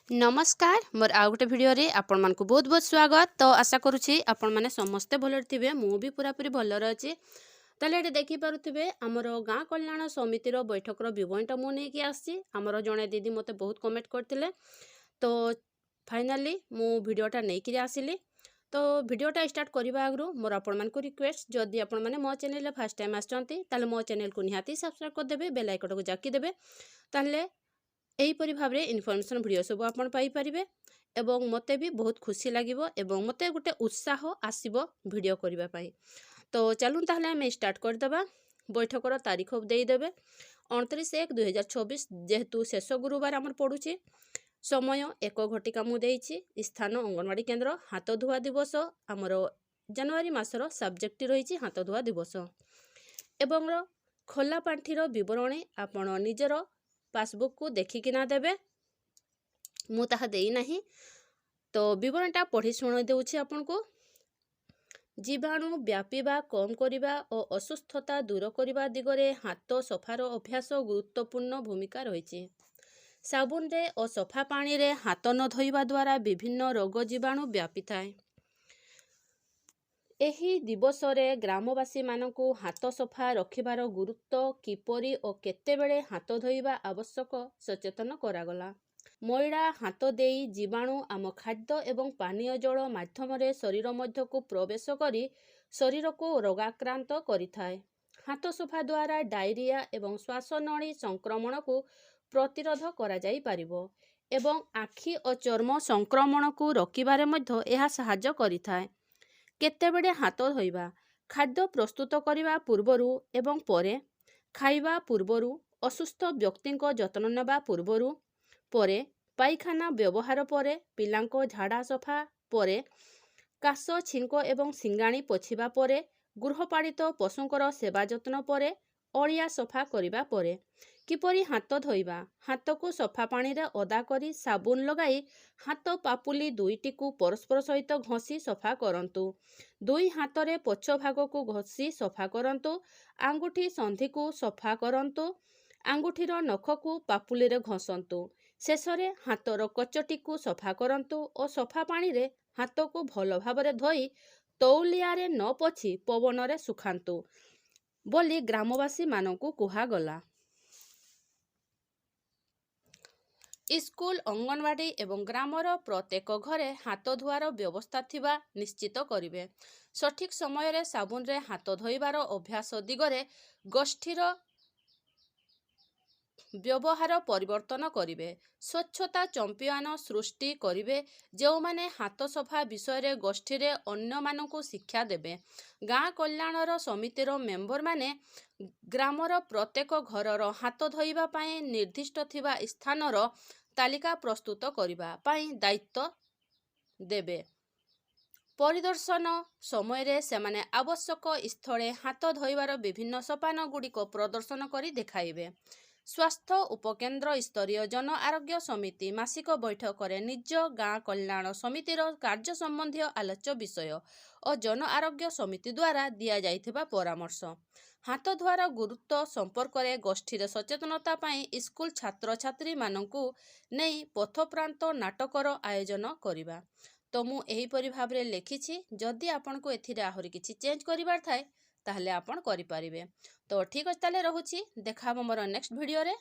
नमस्कार मोर आउ गोटे भिडियो रे आपण मानकु बहुत बहुत स्वागत। तो आशा करुछि आपण माने समस्ते भलर थिबे। मु भी पूरा पूरी भलर अछि। ताले एटे देखि पारुथिबे हमर गाँ कल्याण समितिर बैठकर विवरणटा मु नै कि आसी। हमर जणे दीदी मते बहुत कमेंट करथिले, तो फाइनली मु भिडियोटा नै कि आसिली। तो भिडियोटा स्टार्ट करबा आगरु मोर आपण मानकु रिक्वेस्ट, जदि आपण माने मो चैनल रे फर्स्ट टाइम आछंती ताले मो चैनल को निहाती सब्सक्राइब कर देबे, बेल आइकन को जाकी देबे। ताले एहीपरि भावरे इनफर्मेशन भिडियो सब आपण पाई परिबे एवं मते भी बहुत खुशी लागिबो एवं मते गुटे उत्साह आसीबो भिडियो करिबा पाई। तो चलून ताहले हम स्टार्ट कर देबा। बैठकर तारीख देई देबे 29/1/2024 जेहेतु शेष गुरुवार हमर पडुची। समय 1 घटिका मु देइछि। स्थान अंगनवाड़ी केंद्र। हाथ धुआ दिवस हमर जनवरी मासर सब्जेक्ट रहिछि हाथ धुआ दिवस एवं खोला पांठीर विवरणी आपण निजर पासबुक को देखिकिना देबे। मु ताहा देई नाही, तो विवरणटा पढ़ी शुणाई देउछि आपन को। जीवाणु व्यापीबा कम करिबा और असुस्थता दूर करिबा दिगरे हाथ सफार अभ्यास गुरुत्वपूर्ण भूमिका रहिछि। साबुन रे और सफा पानी रे हाथ न धोइबा द्वारा विभिन्न रोग जीवाणु व्यापी थाए। एही दिवस रे ग्रामवासी मानकु हाथ सफा रखिबार गुरुत्व किपरि और केतेबेले हाथ धोइबा आवश्यक सचेतन करागला। मैला हाथ देई जीवाणु आम खाद्य एवं पानीय जल माध्यम रे शरीर मध्य को प्रवेश करी शरीर को रोगाक्रांत करिथाए। हाथ सफा द्वारा डायरिया एवं श्वासनली संक्रमण को प्रतिरोध करा जाई परिबो एवं आखि और चर्म संक्रमण को रोकिबारे मध्य एहा सहाय्य करिथाए। केतेबेले हाथ धोइबा खाद्य प्रस्तुत करिबा पूर्वरु एवं परे, खाइबा पूर्वरु, असुस्थ व्यक्ति को जतन नेबा पूर्वरु, परे, पाइखाना व्यवहार परे, पिलांको झाड़ा सफा परे, काश छिंक एवं सिंगाणी पोछिबा परे, गृहपालित पशुंकर सेवा जतन परे, अलिया सफा करिबा परे। किपरि हाथ धोइबा हाथ को सफा पानी रे ओदा करी साबुन लगाई हाथ पापुली दुईटी को परस्पर सहित घसी सफा करंतु। दुई हाथ रे पछ भाग को घसी सफा करंतु। आंगुठी संधि को सफा करंतु। आंगुठीर नख को पापुली रे घसंतु। शेषरे हाथर कचटी को सफा करंतु और सफा पानी रे हाथ को भल भावरे धोई तौलिया रे न पोछि पवन रे सुखांतु बोली ग्रामवासी मानकु कुहा गला। स्कूल अंगनवाड़ी एवं ग्रामर प्रत्येक घरे हाथ धुआर व्यवस्था थिबा निश्चित करिवे। सठिक समय रे साबुन रे हाथ धोइबार अभ्यास दिगरे गोष्ठीर व्यवहार परिवर्तन करिवे। स्वच्छता चंपियन सृष्टि करिवे जो माने हाथ सफा विषय रे गोष्ठी रे अन्य मानकु शिक्षा देबे। गाँ कल्याणर समितिर मेंबर माने ग्रामर प्रत्येक घरर हाथ धोइबा पाई निर्दिष्ट थिबा स्थानर तालिका प्रस्तुत करिबा पाई दायित्व देबे। परिदर्शन समय रे सेमाने आवश्यक स्थले हाथ धोइबार विभिन्न सोपान गुड़िक प्रदर्शन करी देखाइबे। स्वास्थ्य उपकेन्द्र स्तरीय जन आरोग्य समिति मासिक बैठक रे निज गाँ कल्याण समितिर कार्य संबंधी आलोच्य विषय और जन आरोग्य समिति द्वारा दिया जाइथिबा परामर्श। हाथ धुआर गुरुत्व संपर्क रे गोष्ठी रे सचेतनता पाई स्कूल छात्र छात्री मानकु नेई पथप्रांत नाटकर आयोजन करिबा। तो मु एहीपरि भावरे लेखिछि। जदि आपन को एथिरे आहुरी किछि चेंज करिबार थाए ताहले आपन करि पारिबे। तो ठीक अछि, ताले रहुछि। देखा मोर नेक्स्ट वीडियो रे।